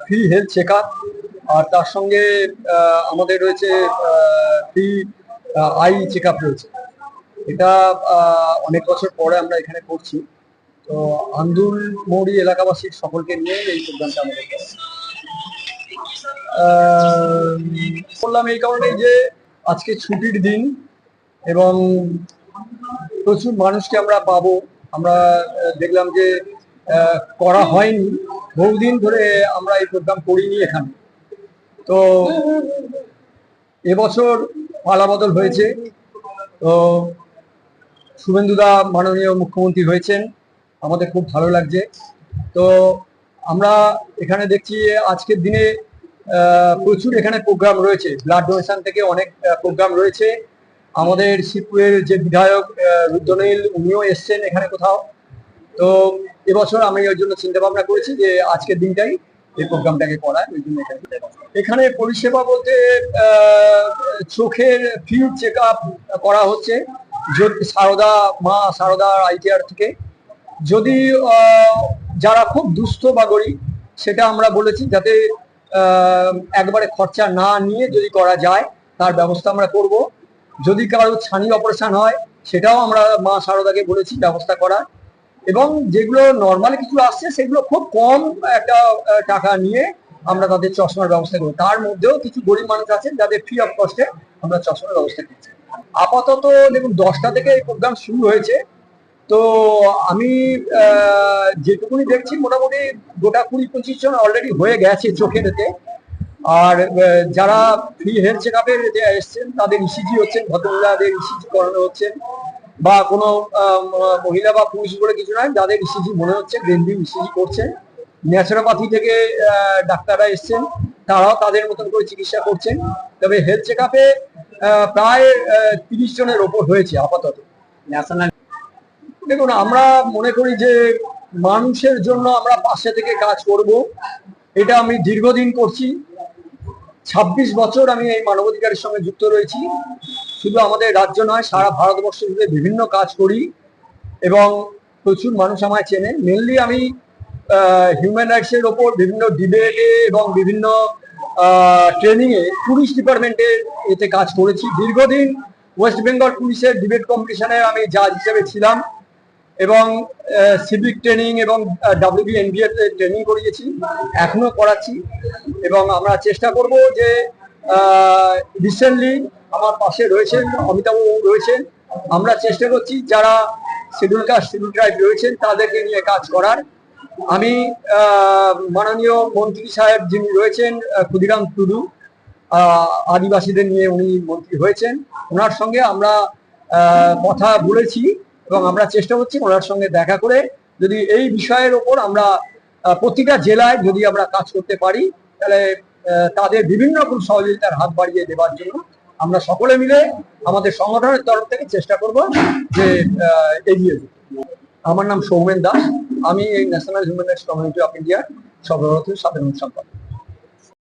Free health check up, আর তার সঙ্গে আমাদের রয়েছে ফ্রি আই চেক আপ রয়েছে। এটা অনেক বছর পরে আমরা এখানে করছি। তো আন্দুল মৌরি এলাকাবাসীর সকলকে নিয়ে এই প্রোগ্রামটা আমাদের করা। বললাম এই কারণে যে আজকে ছুটির দিন এবং প্রচুর মানুষকে আমরা পাবো। আমরা দেখলাম যে করা হয়নি, বহুদিন ধরে আমরা এই প্রোগ্রাম করিনি এখানে। তো এবছর পালা বদল হয়েছে। তো শুভেন্দুদা মাননীয় মুখ্যমন্ত্রী হয়েছেন, আমাদের খুব ভালো লাগছে। তো আমরা এখানে দেখছি আজকের দিনে প্রচুর এখানে প্রোগ্রাম রয়েছে, ব্লাড ডোনেশন থেকে অনেক প্রোগ্রাম রয়েছে। আমাদের শিবপুরের যে বিধায়ক রুদ্রনীল, উনিও এসছেন এখানে কোথাও। তো এবছর আমি ওই জন্য চিন্তা ভাবনা করেছি যে আজকের দিনটাই এই প্রোগ্রামটাকে করায়, ওই জন্য এখানে পরিষেবা বলতে চোখের ফ্রি চেক আপ করা হচ্ছে সারদা মা সারদা আই কেয়ার থেকে। যদি যারা খুব দুস্থ বা গরিব, সেটা আমরা বলেছি যাতে একবারে খরচা না নিয়ে যদি করা যায় তার ব্যবস্থা আমরা করব। যদি কারো ছানি অপারেশন হয় সেটাও আমরা মা সারদাকে বলেছি ব্যবস্থা করার। এবং যেগুলো নর্মাল কিছু আসছে সেগুলো খুব কম একটা টাকা নিয়ে আমরা তাদের চশমার ব্যবস্থা করি। তার মধ্যেও কিছু গরিব মানুষ আছেন যাদের ফ্রি অফ কস্টে আমরা চশমার ব্যবস্থা করছি। আপাতত দেখুন 10টা থেকে এই প্রোগ্রাম শুরু হয়েছে। তো আমি যেটুকুনি দেখছি মোটামুটি গোটা 20-25 জন অলরেডি হয়ে গেছে চোখের এতে। আর যারা ফ্রি হেলথ চেক আপের এসছেন তাদের ইসিজি হচ্ছেন, ভদ্রমহিলাদের ইসিজি করানো হচ্ছে, বা কোনো মহিলা বা পুরুষ বলে কিছু নয়, যাদের ইসিজি মনে হচ্ছে ডেঙ্গি ইসিজি করছেন। ন্যাচুরোপ্যাথি থেকে ডাক্তাররা এসছেন, তারাও তাদের মতন করে চিকিৎসা করছেন। তবে হেলথ চেক আপে প্রায় 30 জনের ওপর হয়েছে আপাতত ন্যাশনাল। দেখুন আমরা মনে করি যে মানুষের জন্য আমরা পাশে থেকে কাজ করব, এটা আমি দীর্ঘদিন করছি। 26 বছর আমি এই মানবাধিকারের সঙ্গে যুক্ত রয়েছি। শুধু আমাদের রাজ্য নয়, সারা ভারতবর্ষ জুড়ে বিভিন্ন কাজ করি এবং প্রচুর মানুষ আমায় চেনে। মেনলি আমি হিউম্যান রাইটসের ওপর বিভিন্ন ডিবেটে এবং বিভিন্ন ট্রেনিংয়ে পুলিশ ডিপার্টমেন্টের এতে কাজ করেছি। দীর্ঘদিন ওয়েস্ট বেঙ্গল পুলিশের ডিবেট কম্পিটিশনে আমি জাজ হিসেবে ছিলাম এবং সিভিক ট্রেনিং এবং WBNBA ট্রেনিং করিয়েছি, এখনো করাচ্ছি। এবং আমরা চেষ্টা করব যে রিসেন্টলি আমার পাশে রয়েছেন অমিতাভবাবু রয়েছেন, আমরা চেষ্টা করছি যারা শিডিউল কাস্ট শিডিউল ট্রাইব রয়েছেন তাদেরকে নিয়ে কাজ করার। আমি মাননীয় মন্ত্রী সাহেব যিনি রয়েছেন ক্ষুদিরাম টুডু, আদিবাসীদের নিয়ে উনি মন্ত্রী হয়েছেন, ওনার সঙ্গে আমরা কথা বলেছি এবং আমরা চেষ্টা করছি ওনার সঙ্গে দেখা করে যদি এই বিষয়ের ওপর আমরা প্রতিটা জেলায় যদি আমরা কাজ করতে পারি তাহলে তাদের বিভিন্ন রকম সহযোগিতার হাত বাড়িয়ে দেওয়ার জন্য আমরা সকলে মিলে আমাদের সংগঠনের তরফ থেকে চেষ্টা করব যে এগিয়ে যেতে। আমার নাম সৌমেন দাস, আমি এই national human rights community of ইন্ডিয়ার সর্বভারতীয় সাধারণ সম্পাদক।